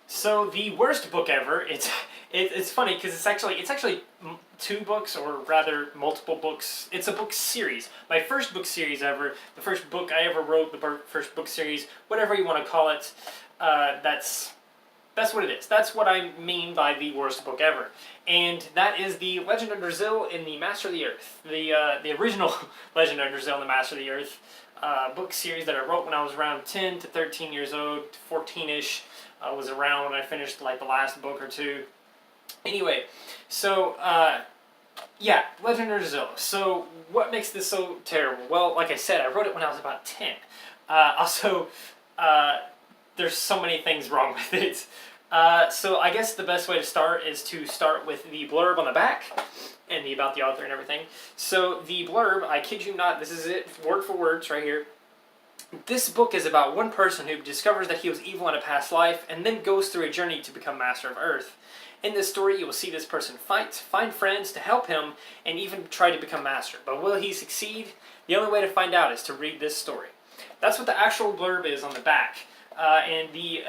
So the worst book ever. It's funny because it's actually two books, or rather multiple books. It's a book series. My first book series ever. The first book I ever wrote. The first book series, whatever you want to call it. That's what it is. That's what I mean by the worst book ever. And that is the Legend of Drazil in the Master of the Earth. The original Legend of Drazil in the Master of the Earth book series that I wrote when I was around 10 to 13 years old, 14-ish. Was around when I finished like the last book or two. Anyway, so yeah, Legend of Drazil. So what makes this so terrible? Well, like I said, I wrote it when I was about 10. Also, there's so many things wrong with it. So I guess the best way to start is to start with the blurb on the back and the about the author and everything. So the blurb, I kid you not, this is it, word for word, it's right here. This book is about one person who discovers that he was evil in a past life and then goes through a journey to become Master of Earth. In this story, you will see this person fight, find friends to help him, and even try to become Master. But will he succeed? The only way to find out is to read this story. That's what the actual blurb is on the back. And the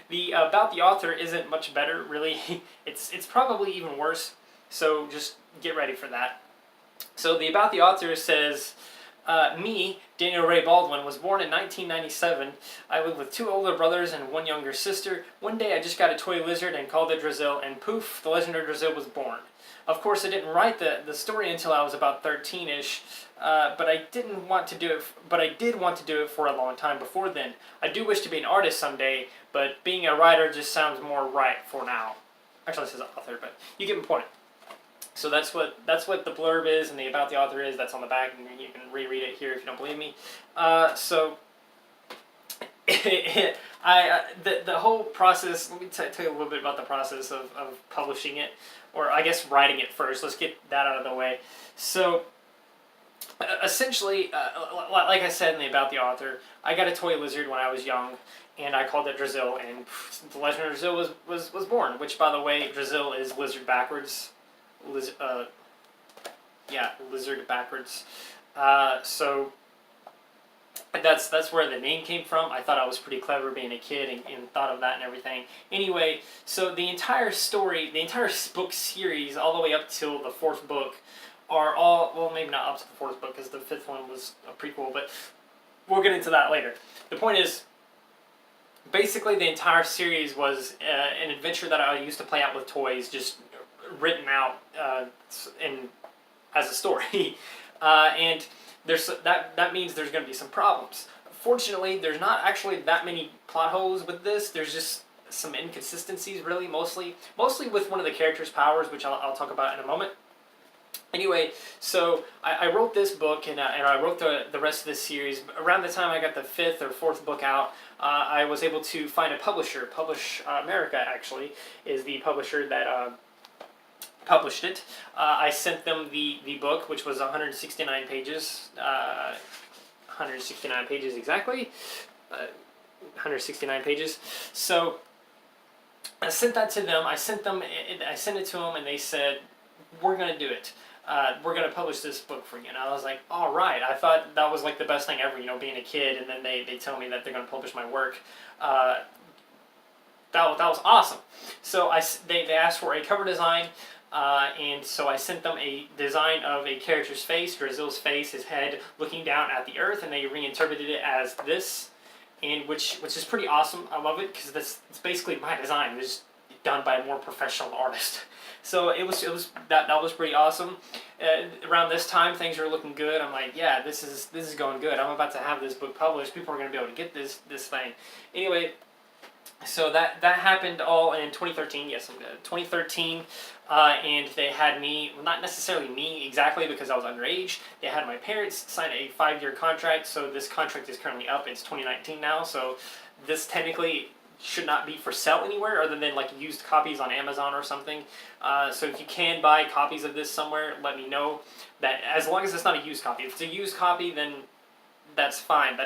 the about the author isn't much better, really. It's probably even worse, so just get ready for that. So the about the author says, me, Daniel Ray Baldwin, was born in 1997. I live with two older brothers and one younger sister. One day I just got a toy lizard and called it Drazil, and poof, the Legend of Drazil was born. Of course, I didn't write the story until I was about 13-ish, but I didn't want to do it. But I did want to do it for a long time before then. I do wish to be an artist someday, but being a writer just sounds more right for now. Actually, it says author, but you get my point. So that's what the blurb is, and the about the author is. That's on the back, and you can reread it here if you don't believe me. So the whole process. Let me tell you a little bit about the process of publishing it, or I guess writing it first. Let's get that out of the way. So essentially, like I said in the about the author, I got a toy lizard when I was young, and I called it Drazil, and the Legend of Drazil was born. Which, by the way, Drazil is lizard backwards. Lizard backwards. So that's where the name came from. I thought I was pretty clever being a kid and thought of that and everything. Anyway, so the entire story, the entire book series, all the way up till the fourth book, are all, well, maybe not up to the fourth book because the fifth one was a prequel, but we'll get into that later. The point is, basically the entire series was an adventure that I used to play out with toys, just written out as a story. And that means there's going to be some problems. Fortunately, there's not actually that many plot holes with this. There's just some inconsistencies, really, mostly with one of the characters' powers, which I'll talk about in a moment. Anyway, so I wrote this book, and I wrote the rest of this series. Around the time I got the fifth or fourth book out, I was able to find a publisher. Publish America, actually, is the publisher that published it. I sent them the book, which was 169 pages. 169 pages exactly. 169 pages. So I sent that to them. I sent it to them, and they said, "We're gonna do it. We're gonna publish this book for you." And I was like, "All right." I thought that was like the best thing ever, being a kid, and then they tell me that they're gonna publish my work. That was awesome. So they asked for a cover design. And so I sent them a design of a character's face, Drazil's face, his head, looking down at the earth, and they reinterpreted it as this, and which is pretty awesome. I love it because it's basically my design. It was done by a more professional artist. So it was that was pretty awesome. Around this time, things were looking good. I'm like, yeah, this is going good. I'm about to have this book published. People are going to be able to get this thing. Anyway. So that happened all in 2013. Yes, 2013, and they had me, well, not necessarily me exactly because I was underage. They had my parents sign a 5-year contract. So this contract is currently up. It's 2019 now. So this technically should not be for sale anywhere other than like used copies on Amazon or something. So if you can buy copies of this somewhere, let me know. That as long as it's not a used copy. If it's a used copy, then that's fine.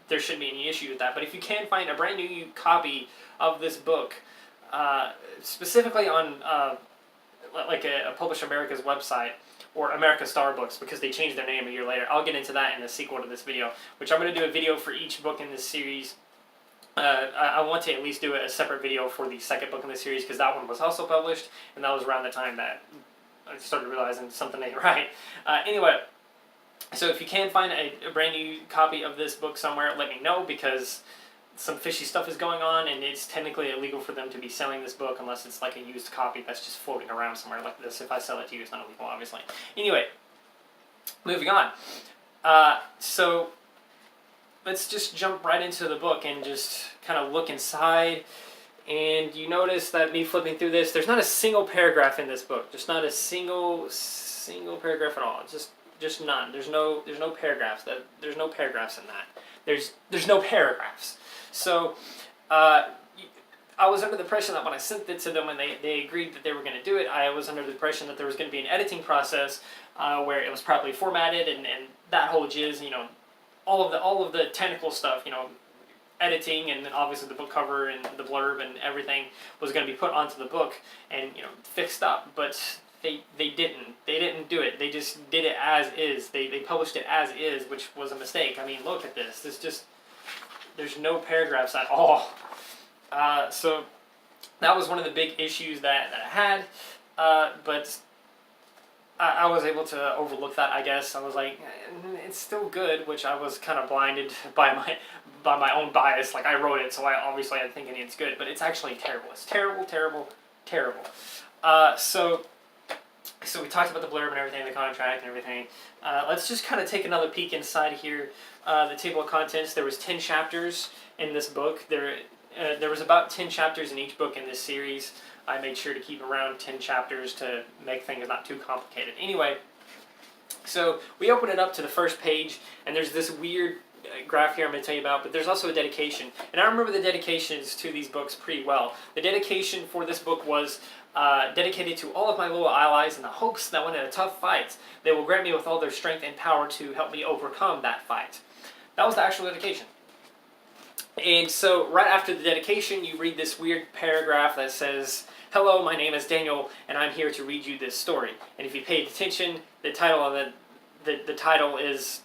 There shouldn't be any issue with that. But if you can find a brand new copy of this book, specifically on like a Publish America's website or America Star Books, because they changed their name a year later. I'll get into that in the sequel to this video, which I'm going to do a video for each book in this series I want to at least do a separate video for the second book in the series, because that one was also published, and that was around the time that I started realizing something ain't right. Anyway, so if you can find a brand new copy of this book somewhere, let me know, because some fishy stuff is going on, and it's technically illegal for them to be selling this book unless it's like a used copy that's just floating around somewhere like this. If I sell it to you, it's not illegal, obviously. Anyway, moving on. So let's just jump right into the book and just kind of look inside. And you notice that me flipping through this, there's not a single paragraph in this book. Just not a single paragraph at all. Just none. There's no paragraphs. There's no paragraphs in that. There's no paragraphs. So I was under the impression that when I sent it to them and they agreed that they were going to do it, I was under the impression that there was going to be an editing process where it was properly formatted and that whole jizz, all of the technical stuff, editing, and then obviously the book cover and the blurb and everything was going to be put onto the book and fixed up. But they didn't do it. They just did it as is. They published it as is, which was a mistake. I mean, look at this. There's no paragraphs at all. So that was one of the big issues that I had, but I was able to overlook that, I guess. I was like, it's still good, which I was kind of blinded by my own bias. Like, I wrote it, so obviously I'm thinking it's good, but it's actually terrible. It's terrible, terrible, terrible. So we talked about the blurb and everything, the contract and everything. Let's just kind of take another peek inside here. The table of contents, there was 10 chapters in this book. There was about 10 chapters in each book in this series. I made sure to keep around 10 chapters to make things not too complicated. Anyway, so we open it up to the first page, and there's this weird graph here I'm going to tell you about, but there's also a dedication. And I remember the dedications to these books pretty well. The dedication for this book was dedicated to all of my loyal allies in the hopes that when in a tough fight, they will grant me with all their strength and power to help me overcome that fight. That was the actual dedication. And so right after the dedication, you read this weird paragraph that says, "Hello, my name is Daniel, and I'm here to read you this story." And if you paid attention, the title of the title is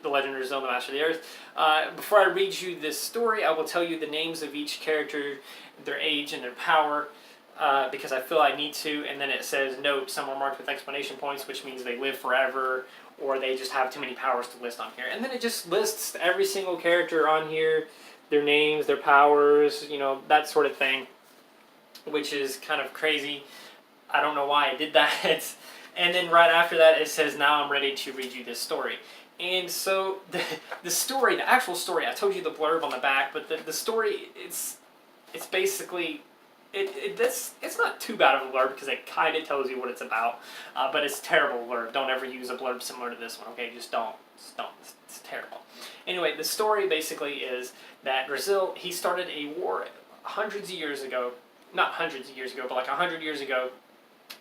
The Legend of Zelda, the Master of the Earth. Before I read you this story, I will tell you the names of each character, their age, and their power, because I feel I need to. And then it says, "Note, some are marked with exclamation points," which means they live forever, or they just have too many powers to list on here. And then it just lists every single character on here, their names, their powers, that sort of thing, which is kind of crazy. I don't know why I did that. And then right after that, it says, "Now I'm ready to read you this story." And so the story, the actual story, I told you the blurb on the back, but the story, it's basically, it's not too bad of a blurb because it kind of tells you what it's about, but it's a terrible blurb. Don't ever use a blurb similar to this one, okay? Just don't. It's terrible. Anyway, the story basically is that Brazil, he started a war hundreds of years ago, not hundreds of years ago, but like 100 years ago.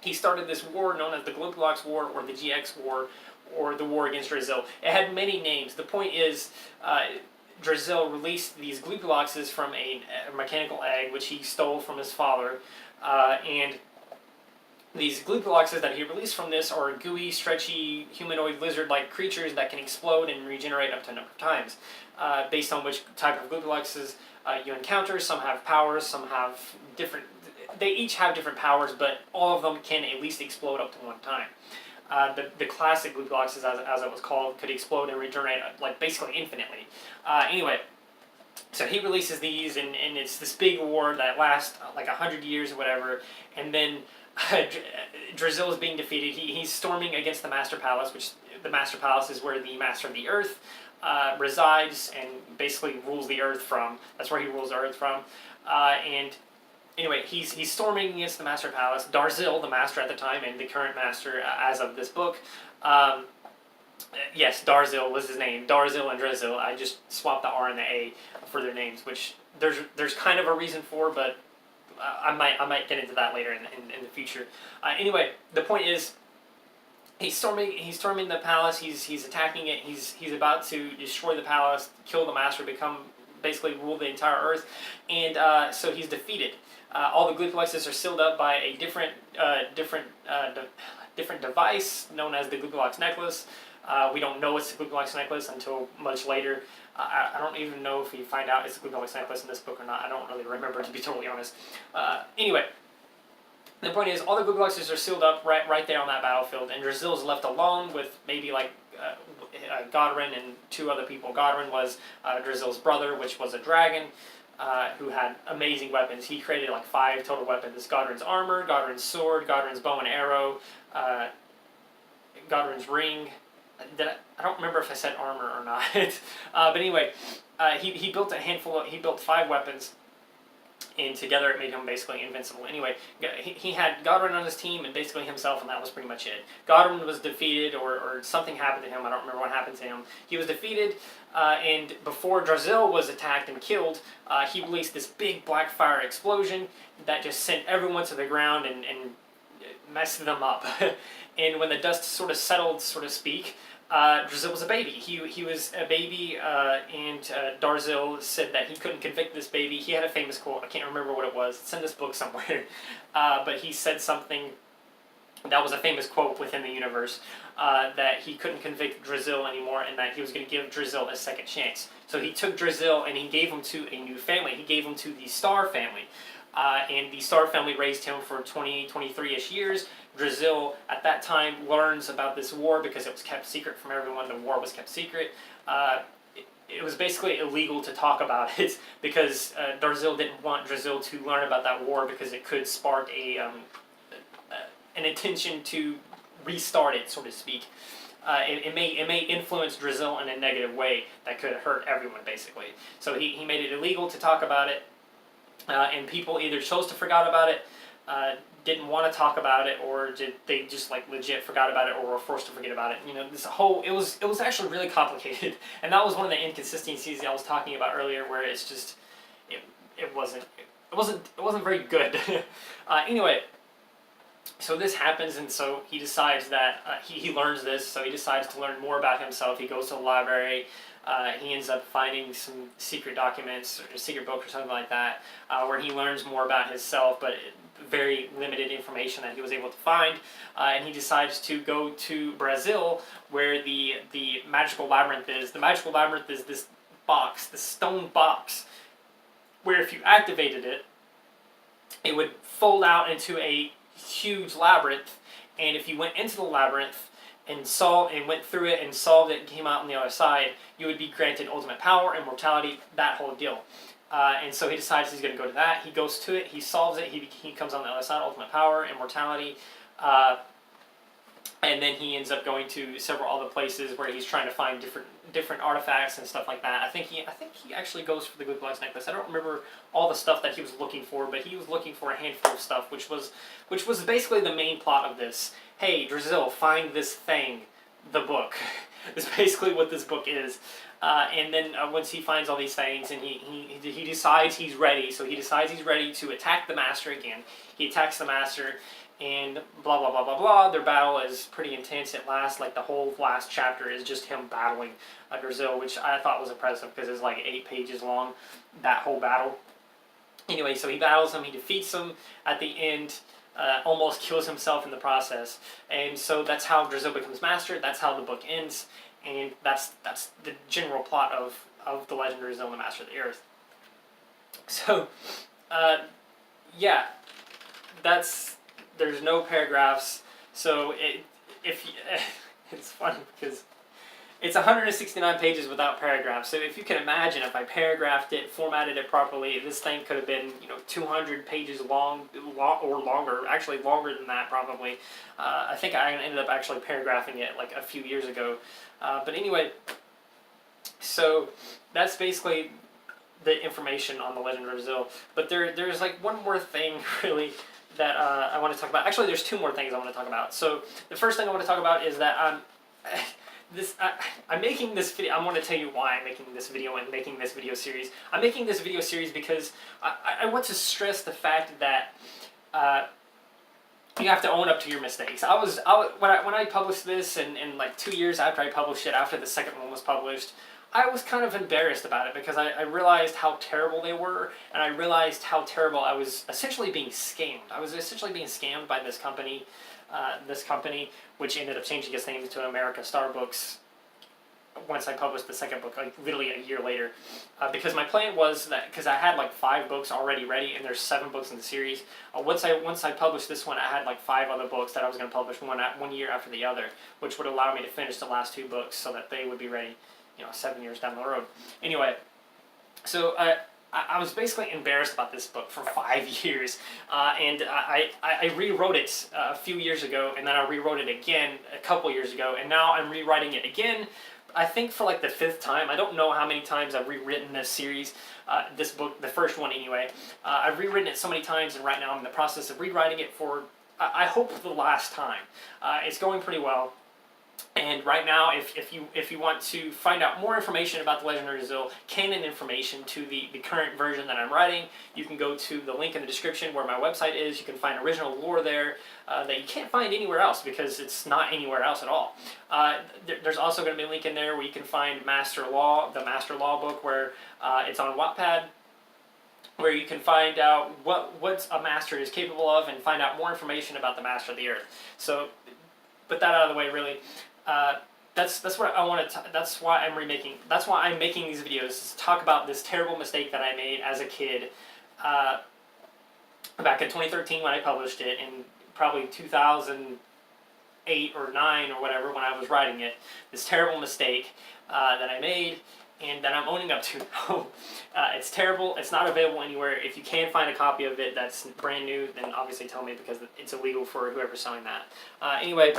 He started this war known as the Globlox War, or the GX War, or the War against Brazil. It had many names. The point is, Brazil released these Globloxes from a mechanical egg, which he stole from his father, and these Globloxes that he released from this are gooey, stretchy, humanoid lizard-like creatures that can explode and regenerate up to a number of times, based on which type of Globloxes you encounter. Some have powers, some have different. They each have different powers, but all of them can at least explode up to one time. The classic Globloxes, as it was called, could explode and regenerate like basically infinitely. Anyway, so he releases these, and it's this big war that lasts like 100 years or whatever, and then Brazil is being defeated. He's storming against the Master Palace, which the Master Palace is where the Master of the Earth resides and basically rules the Earth from. That's where he rules the Earth from. And anyway, he's storming against the Master Palace. Darzil, the Master at the time, and the current Master as of this book. Yes, Darzil was his name. Darzil and Drazil. I just swapped the R and the A for their names, which there's kind of a reason for, but I might get into that later in the future. Anyway, the point is, he's storming the palace. He's attacking it. He's about to destroy the palace, kill the Master, basically rule the entire Earth, and so he's defeated. All the Globloxes are sealed up by a different device known as the Globlox necklace. We don't know it's the Globlox necklace until much later. I don't even know if we find out it's the Googlex necklace in this book or not. I don't really remember, to be totally honest. Anyway, the point is, all the Googolexes are sealed up right there on that battlefield, and Drazil's left alone with maybe like Godwin and two other people. Godwin was Drazil's brother, which was a dragon, who had amazing weapons. He created like 5 total weapons: Godwin's armor, Godwin's sword, Godwin's bow and arrow, Godwin's ring. I don't remember if I said armor or not. But anyway, he built a handful. He built 5 weapons, and together it made him basically invincible. Anyway, he had Godwin on his team and basically himself, and that was pretty much it. Godwin was defeated, or something happened to him. I don't remember what happened to him. He was defeated, and before Drazil was attacked and killed, he released this big black fire explosion that just sent everyone to the ground and messed them up. And when the dust sort of settled, so to speak, Drazil was a baby. He was a baby, and Darzil said that he couldn't convict this baby. He had a famous quote. I can't remember what it was. It's in this book somewhere. But he said something that was a famous quote within the universe, that he couldn't convict Drazil anymore, and that he was going to give Drazil a second chance. So he took Drazil and he gave him to a new family. He gave him to the Star family. And the Star family raised him for 23-ish years. Drazil, at that time, learns about this war because it was kept secret from everyone. The war was kept secret. It was basically illegal to talk about it because Darzil didn't want Drazil to learn about that war because it could spark an intention to restart it, so to speak. It may influence Drazil in a negative way that could hurt everyone, basically. So he made it illegal to talk about it. And people either chose to forget about it, didn't want to talk about it, or they just like legit forgot about it, or were forced to forget about it. You know, it was actually really complicated, and that was one of the inconsistencies I was talking about earlier, where it's just it wasn't very good. Anyway, so this happens, and so he decides that he learns this, so he decides to learn more about himself. He goes to the library. He ends up finding some secret documents or a secret book or something like that, where he learns more about himself, but very limited information that he was able to find. And he decides to go to Brazil, where the magical labyrinth is. The magical labyrinth is this box, this stone box, where if you activated it, it would fold out into a huge labyrinth, and if you went into the labyrinth and went through it and solved it and came out on the other side, you would be granted ultimate power, immortality, that whole deal. And so he decides he's going to go to that. He goes to it, he solves it, he comes on the other side, ultimate power, immortality, and then he ends up going to several other places where he's trying to find different artifacts and stuff like that. I think he actually goes for the Googlex necklace. I don't remember all the stuff that he was looking for, but he was looking for a handful of stuff, which was basically the main plot of this. Hey, Drazil, find this thing, the book. Is basically what this book is. And then once he finds all these things, and he decides he's ready, so he decides he's ready to attack the Master again. He attacks the Master, and blah, blah, blah, blah, blah. Their battle is pretty intense. It lasts, like, the whole last chapter is just him battling Drazil, which I thought was impressive because it's like 8 pages long, that whole battle. Anyway, so he battles him, he defeats him at the end, almost kills himself in the process. And so that's how Drazil becomes Master, that's how the book ends, and that's the general plot of The Legend of Drazil and the Master of the Earth. So, yeah, there's no paragraphs, so it's fun because it's 169 pages without paragraphs. So if you can imagine, if I paragraphed it, formatted it properly, this thing could have been 200 pages long or longer. Actually, longer than that probably. I think I ended up actually paragraphing it like a few years ago. But anyway, so that's basically the information on The Legend of Drazil. But there's like one more thing really that I want to talk about. Actually, there's 2 more things I want to talk about. So the first thing I want to talk about is that I'm making this video. I want to tell you why I'm making this video and making this video series. I'm making this video series because I want to stress the fact that you have to own up to your mistakes. When I published this, and like 2 years after I published it, after the second one was published, I was kind of embarrassed about it because I realized how terrible they were, and I realized how terrible I was essentially being scammed. I was essentially being scammed by this company, which ended up changing its name to America Star Books. once I published the second book, like literally a year later, because my plan was that because I had like 5 books already ready, and there's 7 books in the series. Once I published this one, I had like 5 other books that I was going to publish one year after the other, which would allow me to finish the last 2 books so that they would be ready, 7 years down the road. Anyway, so I was basically embarrassed about this book for 5 years, and I rewrote it a few years ago, and then I rewrote it again a couple years ago, and now I'm rewriting it again. I think for like the 5th time. I don't know how many times I've rewritten this series, this book, the first one anyway. I've rewritten it so many times, and right now I'm in the process of rewriting it for, I hope, the last time. It's going pretty well. And right now, if you want to find out more information about the Legend of Brazil, canon information to the current version that I'm writing, you can go to the link in the description where my website is. You can find original lore there that you can't find anywhere else because it's not anywhere else at all. There's also going to be a link in there where you can find Master Law, the Master Law book, where it's on Wattpad, where you can find out what a master is capable of and find out more information about the Master of the Earth. So, put that out of the way, really. That's what I want to. That's why I'm remaking. That's why I'm making these videos, is to talk about this terrible mistake that I made as a kid, back in 2013 when I published it, and probably 2008 or 9 or whatever when I was writing it. This terrible mistake that I made, and that I'm owning up to. It's terrible. It's not available anywhere. If you can find a copy of it that's brand new, then obviously tell me, because it's illegal for whoever's selling that. Anyway.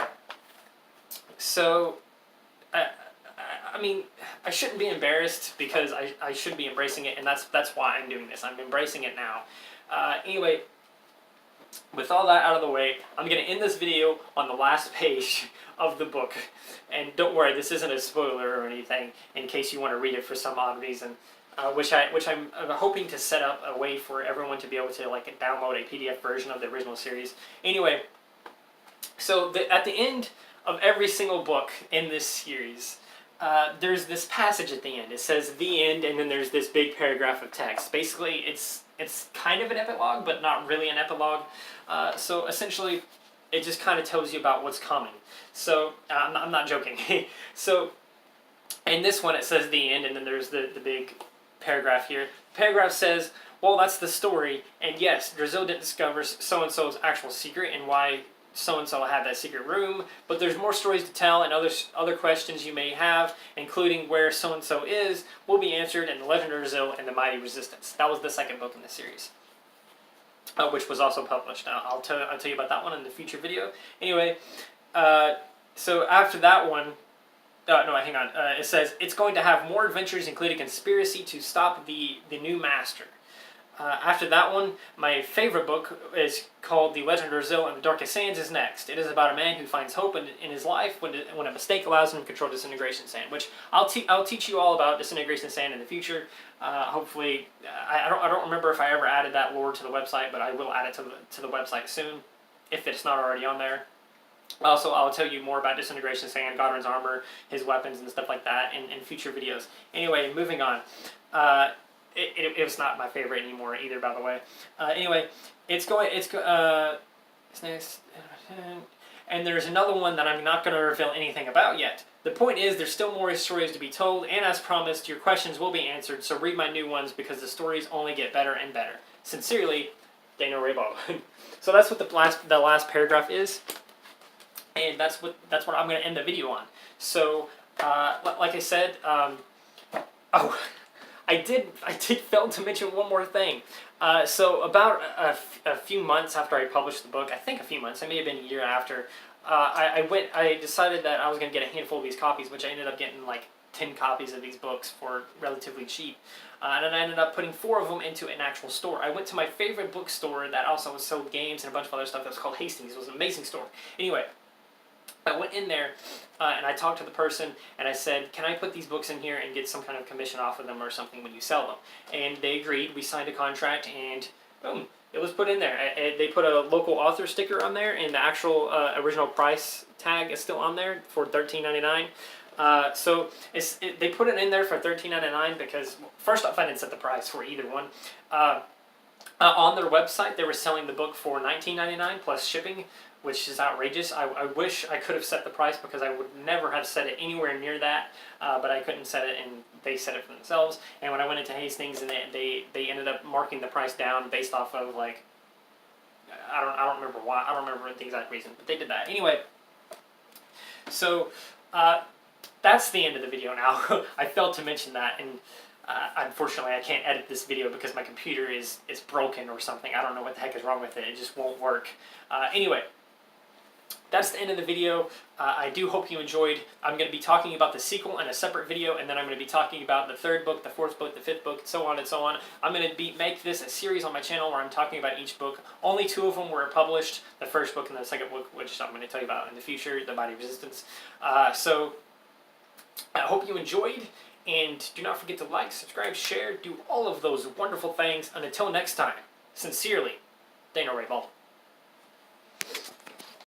So, I mean, I shouldn't be embarrassed, because I should be embracing it, and that's why I'm doing this. I'm embracing it now. Anyway, with all that out of the way, I'm going to end this video on the last page of the book. And don't worry, this isn't a spoiler or anything, in case you want to read it for some odd reason. Which I'm hoping to set up a way for everyone to be able to like download a PDF version of the original series. Anyway, so at the end of every single book in this series, there's this passage at the end. It says "the end," and then there's this big paragraph of text. Basically, it's kind of an epilogue, but not really an epilogue. So essentially, it just kind of tells you about what's coming. So I'm not joking. So in this one, it says "the end," and then there's the big paragraph here. The paragraph says, "Well, that's the story, and yes, Brazil didn't discover so-and-so's actual secret and why so-and-so had that secret room, but there's more stories to tell, and other questions you may have, including where so-and-so is, will be answered in The Legend of Brazil and the Mighty Resistance." That was the second book in the series, which was also published. I'll tell you about that one in the future video. Anyway, so after that one, no, hang on. It says, "It's going to have more adventures, including conspiracy to stop the new master." After that one, my favorite book is called The Legend of Brazil and the Darkest Sands is next. It is about a man who finds hope in his life when a mistake allows him to control disintegration sand, which I'll teach you all about disintegration sand in the future. Hopefully, I don't remember if I ever added that lore to the website, but I will add it to the website soon, if it's not already on there. Also, I'll tell you more about disintegration sand, Godwin's armor, his weapons, and stuff like that in future videos. Anyway, moving on. It was not my favorite anymore either, by the way. Anyway, it's next, and there's another one that I'm not going to reveal anything about yet. The point is, there's still more stories to be told, and as promised, your questions will be answered, so read my new ones, because the stories only get better and better. Sincerely, Daniel Raybo. So that's what the last paragraph is, and that's what I'm going to end the video on. So, like I said, I did fail to mention one more thing. So about a few months after I published the book, I think a few months, it may have been a year after, I decided that I was going to get a handful of these copies, which I ended up getting like 10 copies of these books for relatively cheap. And then I ended up putting 4 of them into an actual store. I went to my favorite bookstore that also sold games and a bunch of other stuff that was called Hastings. It was an amazing store. Anyway, I went in there and I talked to the person and I said, "Can I put these books in here and get some kind of commission off of them or something when you sell them?" And they agreed. We signed a contract and boom, it was put in there. They put a local author sticker on there, and the actual original price tag is still on there for $13.99. So they put it in there for $13.99 because, first off, I didn't set the price for either one. On their website, they were selling the book for $19.99 plus shipping, which is outrageous. I wish I could have set the price because I would never have set it anywhere near that, but I couldn't set it, and they set it for themselves. And when I went into Hastings, and they ended up marking the price down based off of like, I don't remember why, I don't remember the exact reason, but they did that anyway. So that's the end of the video now. I failed to mention that, and unfortunately I can't edit this video because my computer is broken or something. I don't know what the heck is wrong with it. It just won't work. Anyway, that's the end of the video. I do hope you enjoyed. I'm going to be talking about the sequel in a separate video, and then I'm going to be talking about the third book, the fourth book, the fifth book, and so on and so on. I'm going to make this a series on my channel where I'm talking about each book. Only 2 of them were published, the first book and the second book, which I'm going to tell you about in the future, The Mighty Resistance. So I hope you enjoyed, and do not forget to like, subscribe, share, do all of those wonderful things. And until next time, sincerely, Dana Ray Baldwin.